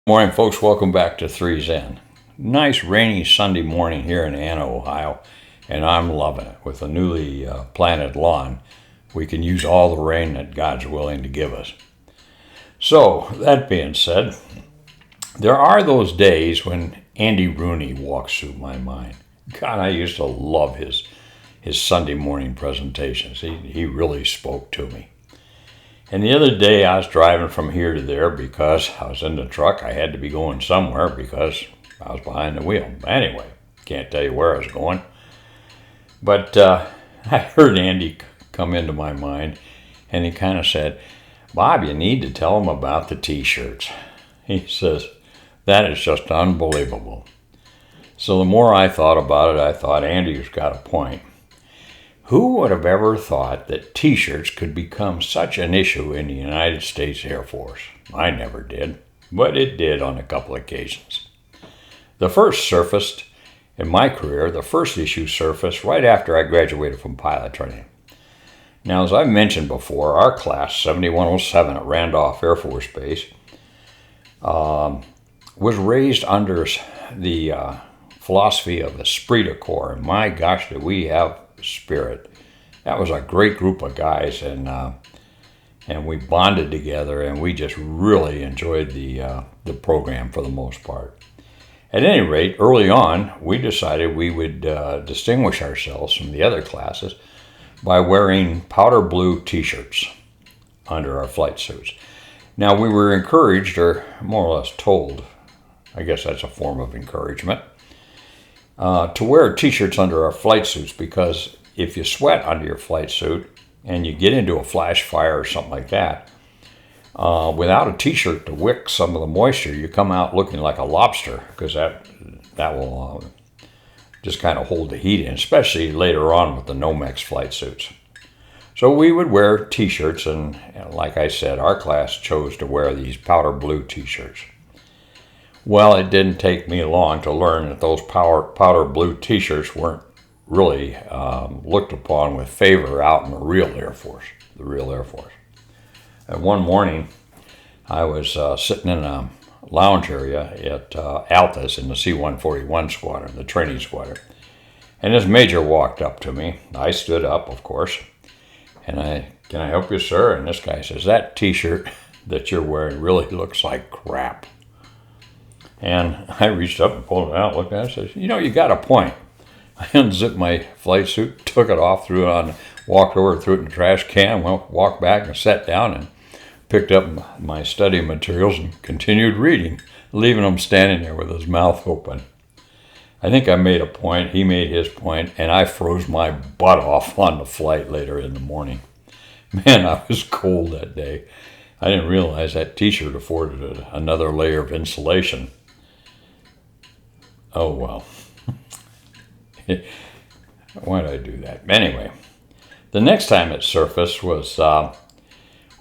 Morning, folks. Welcome back to 3's End. Nice rainy Sunday morning here in Anna, Ohio, and I'm loving it. With a newly planted lawn, we can use all the rain that God's willing to give us. So, that being said, there are those days when Andy Rooney walks through my mind. God, I used to love his Sunday morning presentations. He really spoke to me. And the other day I was driving from here to there because I was in the truck. I had to be going somewhere because I was behind the wheel. Anyway, can't tell you where I was going. But I heard Andy come into my mind, and he kind of said, "Bob, you need to tell them about the t-shirts." He says, "That is just unbelievable." So the more I thought about it, I thought Andy's got a point. Who would have ever thought that t-shirts could become such an issue in the United States Air Force? I never did, but it did on a couple occasions. The first surfaced in my career, the first issue surfaced right after I graduated from pilot training. Now, as I've mentioned before, our class, 7107 at Randolph Air Force Base, was raised under the philosophy of the esprit de corps. And my gosh, did we have spirit. That was a great group of guys, and we bonded together, and we just really enjoyed the program for the most part. At any rate, early on, we decided we would distinguish ourselves from the other classes by wearing powder blue t-shirts under our flight suits. Now, we were encouraged, or more or less told, I guess that's a form of encouragement, to wear t-shirts under our flight suits, because if you sweat under your flight suit and you get into a flash fire or something like that, without a t-shirt to wick some of the moisture, you come out looking like a lobster, because that will just kind of hold the heat in, especially later on with the Nomex flight suits. So we would wear t-shirts, and like I said, our class chose to wear these powder blue t-shirts. Well, it didn't take me long to learn that those powder blue t-shirts weren't really looked upon with favor out in the real Air Force. And one morning, I was sitting in a lounge area at Altus in the C-141 squadron, the training squadron. And this major walked up to me. I stood up, of course. And "Can I help you, sir?" And this guy says, "That t-shirt that you're wearing really looks like crap." And I reached up and pulled it out, looked at it, and said, "You got a point." I unzipped my flight suit, took it off, walked over, threw it in the trash can, walked back and sat down and picked up my study materials and continued reading, leaving him standing there with his mouth open. I think I made a point, he made his point, and I froze my butt off on the flight later in the morning. Man, I was cold that day. I didn't realize that t-shirt afforded another layer of insulation. Oh, well. Why did I do that? Anyway, the next time it surfaced was on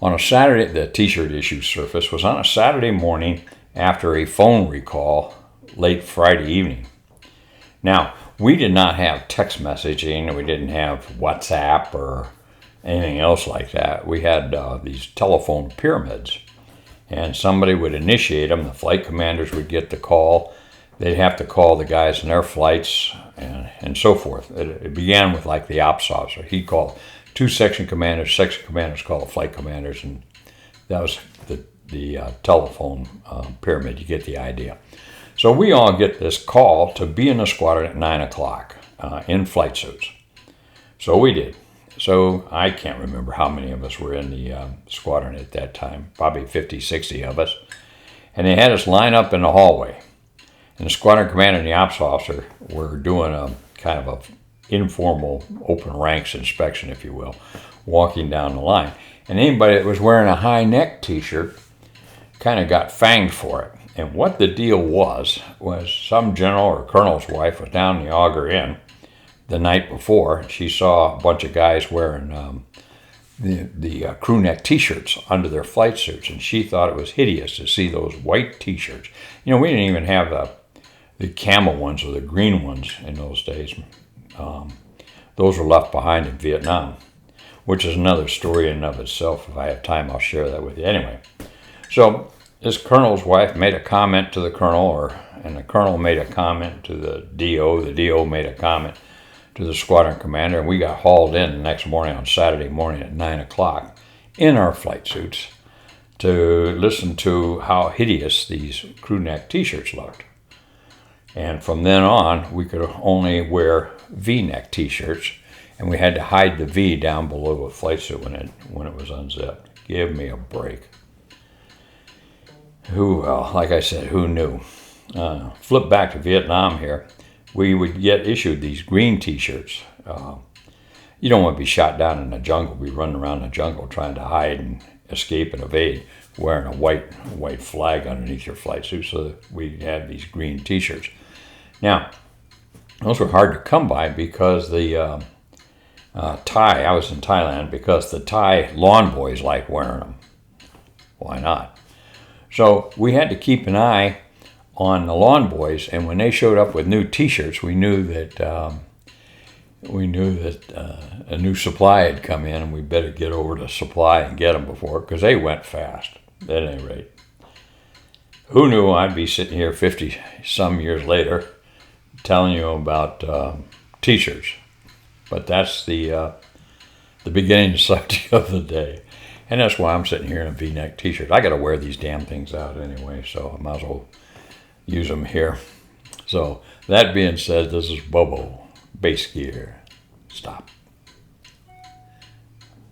a Saturday. The t-shirt issue surfaced was on a Saturday morning after a phone recall late Friday evening. Now, we did not have text messaging. We didn't have WhatsApp or anything else like that. We had these telephone pyramids, and somebody would initiate them. The flight commanders would get the call. They'd have to call the guys in their flights and so forth. It began with like the ops officer. He'd call two section commanders call the flight commanders, and that was the telephone pyramid. You get the idea. So we all get this call to be in the squadron at 9 o'clock in flight suits. So we did. So I can't remember how many of us were in the squadron at that time, probably 50, 60 of us. And they had us line up in the hallway. And the squadron commander and the ops officer were doing a kind of a informal open ranks inspection, if you will, walking down the line. And anybody that was wearing a high neck t-shirt kind of got fanged for it. And what the deal was some general or colonel's wife was down in the Auger Inn the night before. She saw a bunch of guys wearing the crew neck t-shirts under their flight suits, and she thought it was hideous to see those white t-shirts. We didn't even have the camel ones or the green ones in those days. Those were left behind in Vietnam, which is another story in and of itself. If I have time, I'll share that with you. Anyway, so this colonel's wife made a comment to the colonel, and the colonel made a comment to the DO made a comment to the squadron commander, and we got hauled in the next morning on Saturday morning at 9 o'clock in our flight suits to listen to how hideous these crew neck t-shirts looked. And from then on, we could only wear V-neck t-shirts, and we had to hide the V down below a flight suit when it was unzipped. Give me a break. Like I said, who knew? Flip back to Vietnam here. We would get issued these green t-shirts. You don't want to be shot down in the jungle, be running around the jungle trying to hide and escape and evade, wearing a white flag underneath your flight suit. So we had these green t-shirts. Now, those were hard to come by because the Thai, I was in Thailand, because the Thai lawn boys like wearing them. Why not? So we had to keep an eye on the lawn boys, and when they showed up with new t-shirts, we knew that a new supply had come in, and we better get over to supply and get them before, because they went fast at any rate. Who knew I'd be sitting here 50 some years later telling you about t-shirts? But that's the beginning subject of the day. And that's why I'm sitting here in a V-neck t-shirt. I got to wear these damn things out anyway, so I might as well use them here. So that being said, this is Bobo Bass Gear. Stop.